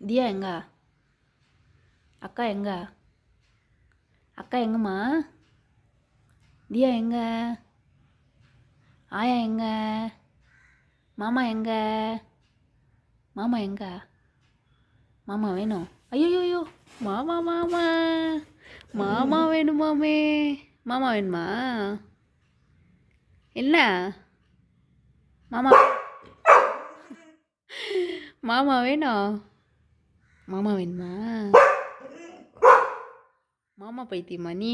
தியா எங்க? அக்கா எங்க? அக்கா எங்கம்மா? தியா எங்க? ஆயா எங்க? மாமா எங்க? மாமா எங்க? மாமா வேணும். ஐயோ, மாமா மாமா மாமா வேணுமாமே. மாமா வேணுமா? என்ன மாமா? மாமா வேணும். மாமா வேணுமா? மாமா பைத்தியமா நீ?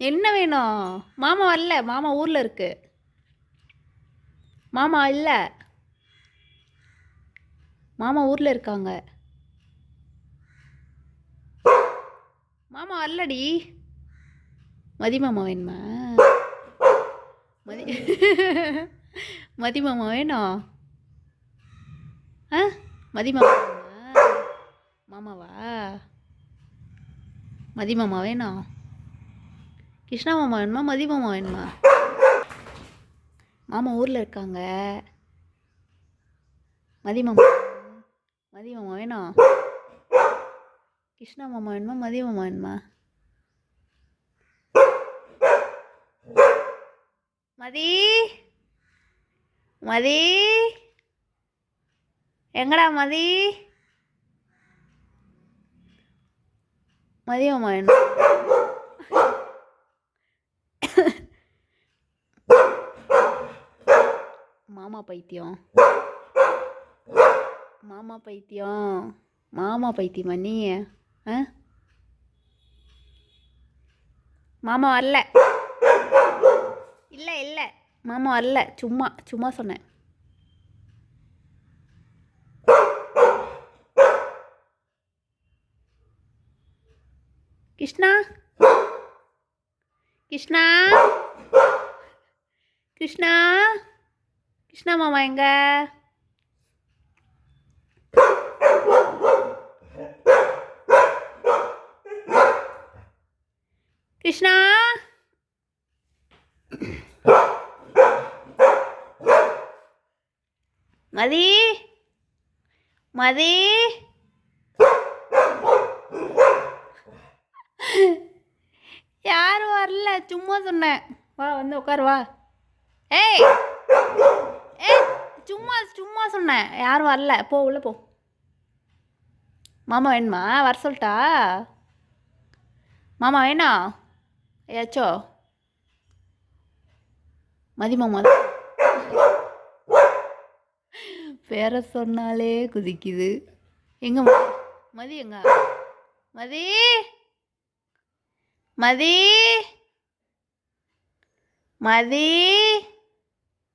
என்ன வேணும்? மாமா வரல, மாமா ஊரில் இருக்கு. மாமா இல்லை, மாமா ஊரில் இருக்காங்க. மாமா வரலடி. மதி மாமா வேணுமா? மதி மதி மாமா வேணும். ஆ மதி மாமா வேணுமா? மாமாவா? மதி மாமா வேணும். கிருஷ்ணா மாமா வேணுமா? மதி மாமா வேணுமா? மாமா ஊரில் இருக்காங்க. மதி மாமா வேணும். கிருஷ்ணா மாமா வேணுமா? மதி மாமா வேணுமா? மதி மதி எங்கடா மதி? மதி மாமா வேணும். மாமா பைத்தியம், மாமா பைத்தியம், மாமா பைத்தியமா நீ? ஆ மாமா வரல. இல்லை மாமா வரல, சும்மா சொன்னேன். கிருஷ்ணா கிருஷ்ணா கிருஷ்ணா கிருஷ்ணா மாமா எங்க? கிருஷ்ணா மதி மதி யாரும் வரல, சும்மா சொன்னேன். வா வந்து உட்காரு வா. ஏய் ஏய் சும்மா சொன்னேன். யாரும் வரல, போ உள்ள போ. மாமா வேணுமா? வர சொல்லிட்டா? மாமா வேணும் ஏச்சோ? மதி மாமா பேர சொன்னாலே குதிக்குது. எங்க மதி எங்க? மதி மதி மதி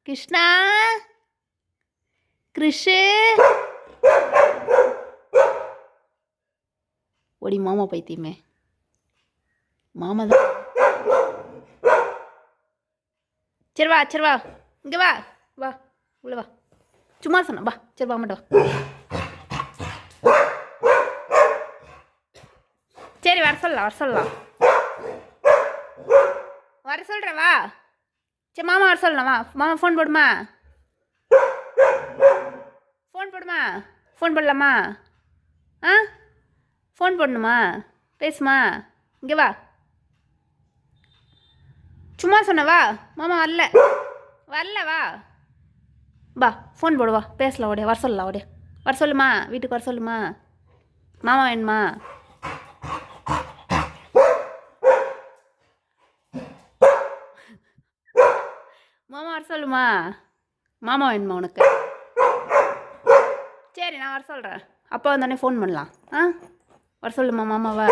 கிருஷ்ணா கிருஷு ஓடி மாமா பைத்தியமே. மாமா தான். சரி வா இங்கே வா உள்ள வா. சும்மா சொன்ன வா. சரி வா மாட்டோம். சரி வர சொல்லலாம் வர சொல்கிறேன் வா. சரி மாமா வர சொல்லலாம் வா. மாமா ஃபோன் போடுமா? ஃபோன் போடலாமா? ஆ ஃபோன் போடணுமா? பேசுமா? இங்கே வா. சும்மா சொன்ன வா. மாமா வரல வா. ஃபோன் போடு வா, பேசலாம். வர சொல்லலாம். வர சொல்லுமா? வீட்டுக்கு வர சொல்லுமா? மாமா வேணுமா? மாமா வர சொல்லுமா? மாமா வேணுமா உனக்கு? சரி நான் வர சொல்கிறேன். அப்பா வந்தோடனே ஃபோன் பண்ணலாம். வர சொல்லுமா மாமாவா?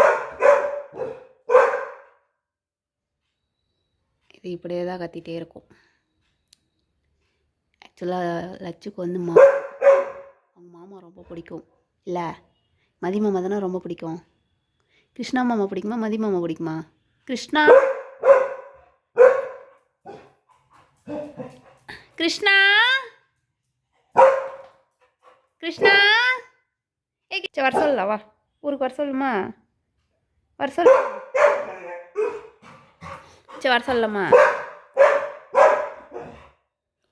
இது இப்படியே தான் கத்திகிட்டே இருக்கும். ஆக்சுவலாக லட்சுக்கு வந்து அவங்க மாமா ரொம்ப பிடிக்கும் இல்லை? மதி மாமா தானே ரொம்ப பிடிக்கும். கிருஷ்ணா மாமா பிடிக்குமா? மதி மாமா பிடிக்குமா? கிருஷ்ணா கிருஷ்ணா கிருஷ்ணா சரி வர சொல்லலாம் வா. ஊருக்கு வர சொல்லுமா? வர சொல்லு. சரி வர சொல்லலாமா?